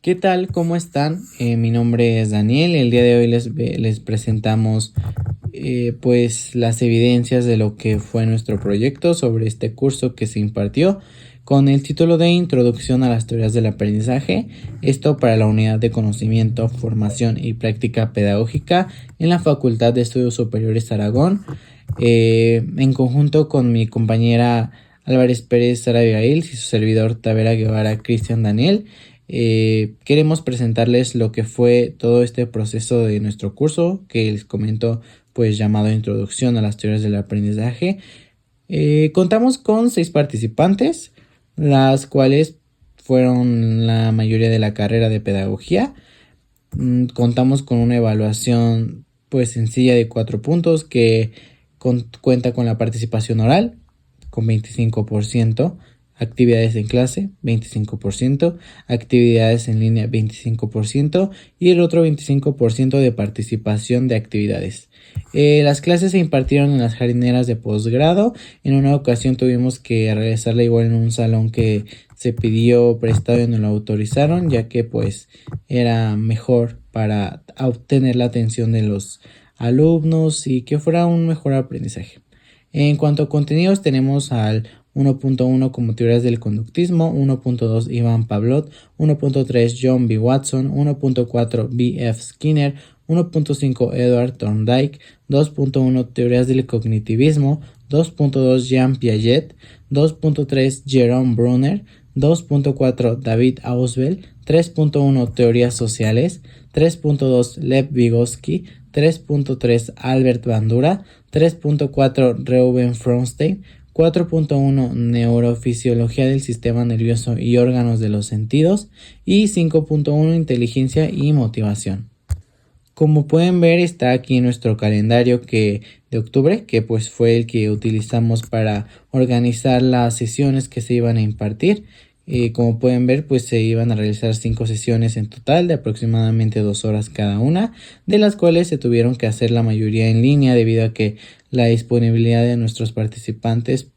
¿Qué tal? ¿Cómo están? Mi nombre es Daniel. El día de hoy les presentamos pues las evidencias de lo que fue nuestro proyecto sobre este curso que se impartió con el título de Introducción a las teorías del aprendizaje. Esto para la unidad de conocimiento, formación y práctica pedagógica en la Facultad de Estudios Superiores Aragón, en conjunto con mi compañera Álvarez Pérez Sara Abigail y su servidor Tavera Guevara Cristian Daniel. Queremos presentarles lo que fue todo este proceso de nuestro curso que les comento, pues llamado Introducción a las teorías del aprendizaje. Contamos con 6 participantes, las cuales fueron la mayoría de la carrera de pedagogía. Contamos con una evaluación pues sencilla de 4 puntos que cuenta con la participación oral con 25%, actividades en clase 25%, actividades en línea 25% y el otro 25% de participación de actividades. Las clases se impartieron en las jardineras de posgrado. En una ocasión tuvimos que realizarla igual en un salón que se pidió prestado y nos lo autorizaron, ya que pues era mejor para obtener la atención de los alumnos y que fuera un mejor aprendizaje. En cuanto a contenidos, tenemos al 1.1 como teorías del conductismo, 1.2 Iván Pavlov, 1.3 John B. Watson, 1.4 B. F. Skinner, 1.5 Edward Thorndike, 2.1 teorías del cognitivismo, 2.2 Jean Piaget, 2.3 Jerome Bruner, 2.4 David Ausubel, 3.1 teorías sociales, 3.2 Lev Vygotsky, 3.3 Albert Bandura, 3.4 Reuben Frohnstein, 4.1 Neurofisiología del sistema nervioso y órganos de los sentidos y 5.1 Inteligencia y motivación. Como pueden ver, está aquí nuestro calendario de octubre, que pues fue el que utilizamos para organizar las sesiones que se iban a impartir. Como pueden ver, pues se iban a realizar 5 sesiones en total de aproximadamente 2 horas cada una, de las cuales se tuvieron que hacer la mayoría en línea debido a que la disponibilidad de nuestros participantes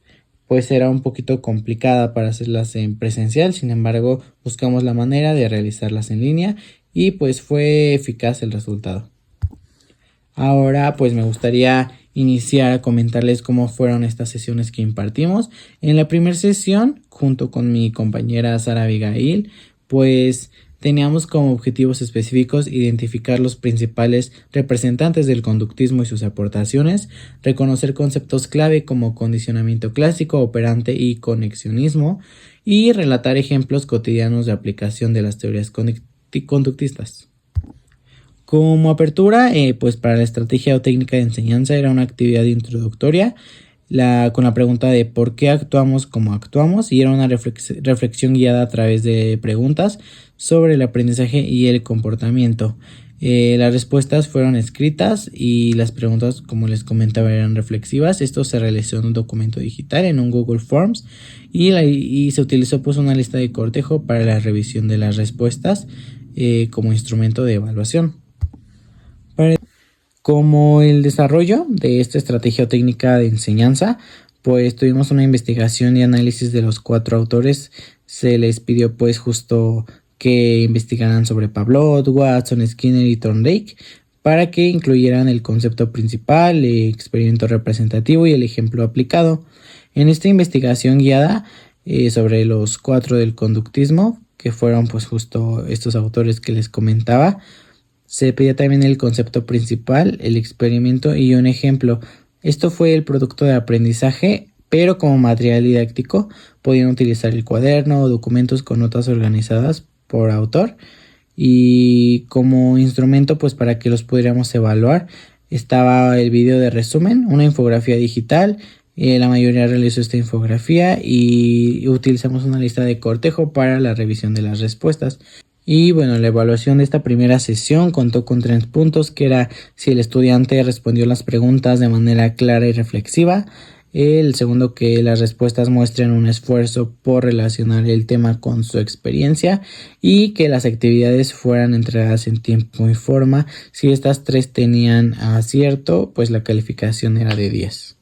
pues era un poquito complicada para hacerlas en presencial. Sin embargo, buscamos la manera de realizarlas en línea y pues fue eficaz el resultado. Ahora pues me gustaría iniciar a comentarles cómo fueron estas sesiones que impartimos. En la primera sesión, junto con mi compañera Sara Abigail, pues teníamos como objetivos específicos identificar los principales representantes del conductismo y sus aportaciones, reconocer conceptos clave como condicionamiento clásico, operante y conexionismo, y relatar ejemplos cotidianos de aplicación de las teorías conductistas. Como apertura, pues para la estrategia o técnica de enseñanza era una actividad introductoria con la pregunta de por qué actuamos como actuamos, y era una reflexión guiada a través de preguntas sobre el aprendizaje y el comportamiento. Las respuestas fueron escritas y las preguntas, como les comentaba, eran reflexivas. Esto se realizó en un documento digital, en un Google Forms, y se utilizó pues una lista de cortejo para la revisión de las respuestas como instrumento de evaluación. Como el desarrollo de esta estrategia o técnica de enseñanza, pues tuvimos una investigación y análisis de los 4 autores. Se les pidió pues justo que investigaran sobre Pavlov, Watson, Skinner y Thorndike para que incluyeran el concepto principal, el experimento representativo y el ejemplo aplicado. En esta investigación guiada sobre los 4 del conductismo, que fueron pues justo estos autores que les comentaba, se pedía también el concepto principal, el experimento y un ejemplo. Esto fue el producto de aprendizaje, pero como material didáctico podían utilizar el cuaderno o documentos con notas organizadas por autor, y como instrumento pues para que los pudiéramos evaluar estaba el video de resumen, una infografía digital. La mayoría realizó esta infografía y utilizamos una lista de cortejo para la revisión de las respuestas. Y bueno, la evaluación de esta primera sesión contó con 3 puntos, que era si el estudiante respondió las preguntas de manera clara y reflexiva. El segundo, que las respuestas muestren un esfuerzo por relacionar el tema con su experiencia, y que las actividades fueran entregadas en tiempo y forma. Si estas 3 tenían acierto, pues la calificación era de 10.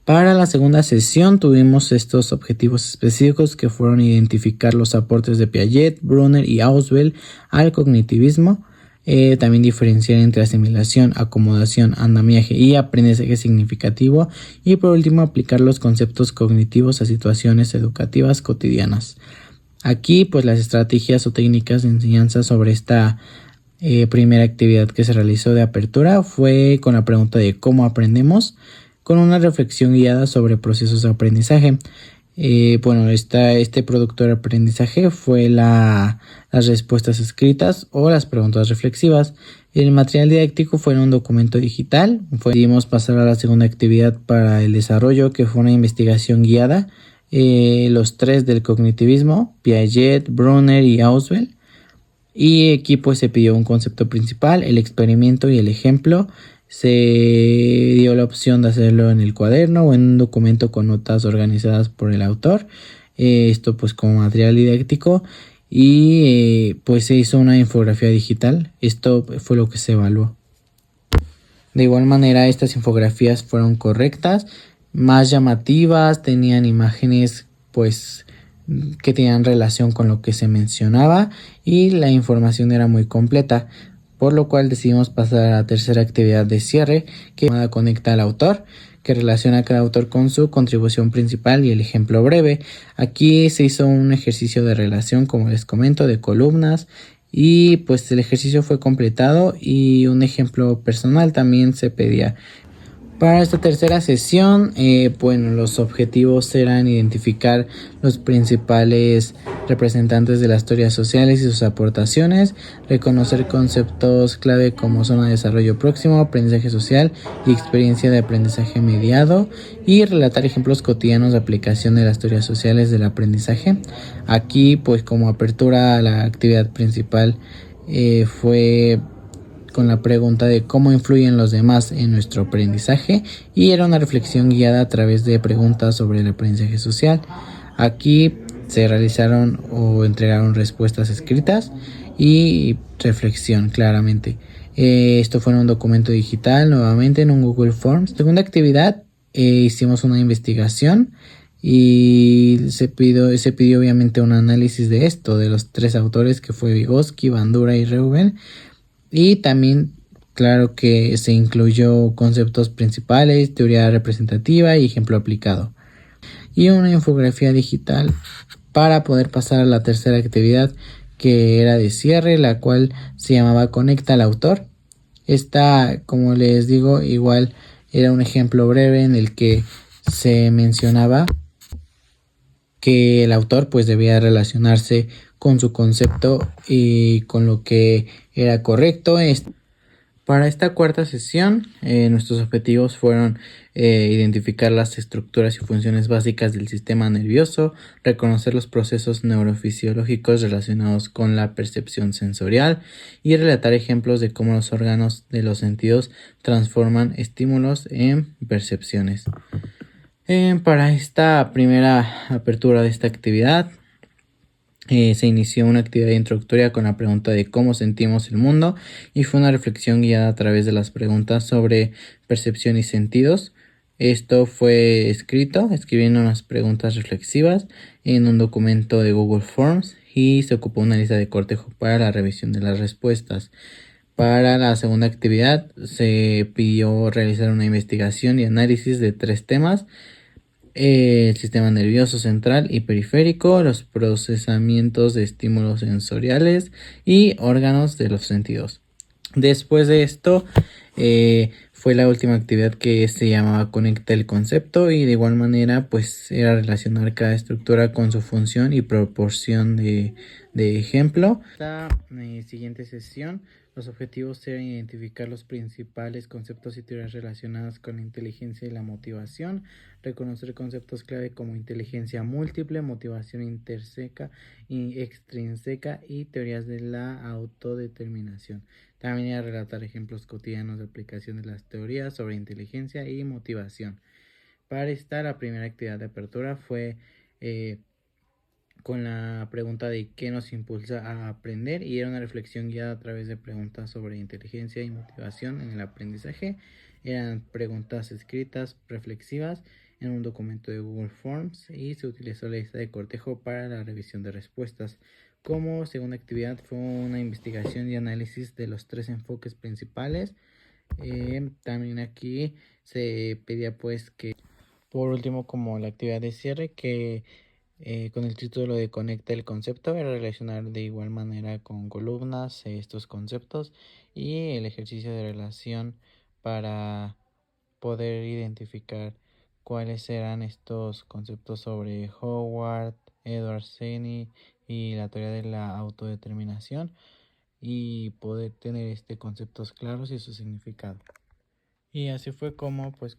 Para la segunda sesión tuvimos estos objetivos específicos que fueron identificar los aportes de Piaget, Brunner y Ausubel al cognitivismo, también diferenciar entre asimilación, acomodación, andamiaje y aprendizaje significativo, y por último aplicar los conceptos cognitivos a situaciones educativas cotidianas. Aquí pues las estrategias o técnicas de enseñanza sobre esta primera actividad que se realizó de apertura fue con la pregunta de cómo aprendemos, con una reflexión guiada sobre procesos de aprendizaje. Este producto de aprendizaje fue las respuestas escritas o las preguntas reflexivas. El material didáctico fue en un documento digital. Decidimos pasar a la segunda actividad para el desarrollo, que fue una investigación guiada. Los tres del cognitivismo, Piaget, Brunner y Ausubel. Y aquí pues se pidió un concepto principal, el experimento y el ejemplo. Se dio la opción de hacerlo en el cuaderno o en un documento con notas organizadas por el autor. Esto pues como material didáctico, y pues se hizo una infografía digital. Esto fue lo que se evaluó. De igual manera, estas infografías fueron correctas, más llamativas, tenían imágenes pues que tenían relación con lo que se mencionaba y la información era muy completa, por lo cual decidimos pasar a la tercera actividad de cierre, que conecta al autor, que relaciona a cada autor con su contribución principal y el ejemplo breve. Aquí se hizo un ejercicio de relación, como les comento, de columnas, y pues el ejercicio fue completado y un ejemplo personal también se pedía. Para esta tercera sesión, los objetivos eran identificar los principales representantes de las teorías sociales y sus aportaciones, reconocer conceptos clave como zona de desarrollo próximo, aprendizaje social y experiencia de aprendizaje mediado, y relatar ejemplos cotidianos de aplicación de las teorías sociales del aprendizaje. Aquí, pues como apertura a la actividad principal, fue con la pregunta de cómo influyen los demás en nuestro aprendizaje, y era una reflexión guiada a través de preguntas sobre el aprendizaje social. Aquí se realizaron o entregaron respuestas escritas y reflexión claramente. Esto fue en un documento digital, nuevamente en un Google Forms. Segunda actividad, hicimos una investigación y se pidió obviamente un análisis de esto, de los tres autores que fue Vygotsky, Bandura y Reuben. Y también, claro que se incluyó conceptos principales, teoría representativa y ejemplo aplicado. Y una infografía digital para poder pasar a la tercera actividad, que era de cierre, la cual se llamaba Conecta al autor. Esta, como les digo, igual era un ejemplo breve en el que se mencionaba que el autor pues debía relacionarse con su concepto y con lo que era correcto. Para esta cuarta sesión, nuestros objetivos fueron identificar las estructuras y funciones básicas del sistema nervioso, reconocer los procesos neurofisiológicos relacionados con la percepción sensorial y relatar ejemplos de cómo los órganos de los sentidos transforman estímulos en percepciones. Para esta primera apertura de esta actividad, se inició una actividad introductoria con la pregunta de cómo sentimos el mundo, y fue una reflexión guiada a través de las preguntas sobre percepción y sentidos. Esto fue escribiendo unas preguntas reflexivas en un documento de Google Forms, y se ocupó una lista de cortejo para la revisión de las respuestas. Para la segunda actividad se pidió realizar una investigación y análisis de tres temas: el sistema nervioso central y periférico, los procesamientos de estímulos sensoriales y órganos de los sentidos. Después de esto, fue la última actividad, que se llamaba Conecta el concepto, y de igual manera pues era relacionar cada estructura con su función y proporción de ejemplo. La siguiente sesión, los objetivos eran identificar los principales conceptos y teorías relacionadas con la inteligencia y la motivación, reconocer conceptos clave como inteligencia múltiple, motivación intrínseca y extrínseca y teorías de la autodeterminación. También era relatar ejemplos cotidianos de aplicación de las teorías sobre inteligencia y motivación. Para esta, la primera actividad de apertura fue con la pregunta de qué nos impulsa a aprender, y era una reflexión guiada a través de preguntas sobre inteligencia y motivación en el aprendizaje. Eran preguntas escritas reflexivas en un documento de Google Forms y se utilizó la lista de cortejo para la revisión de respuestas. Como segunda actividad fue una investigación y análisis de los 3 enfoques principales. También aquí se pedía pues que, por último, como la actividad de cierre, que con el título de Conecta el concepto, era relacionar de igual manera con columnas estos conceptos y el ejercicio de relación para poder identificar cuáles eran estos conceptos sobre Howard, Edward Senney y la teoría de la autodeterminación y poder tener conceptos claros y su significado. Y así fue como pues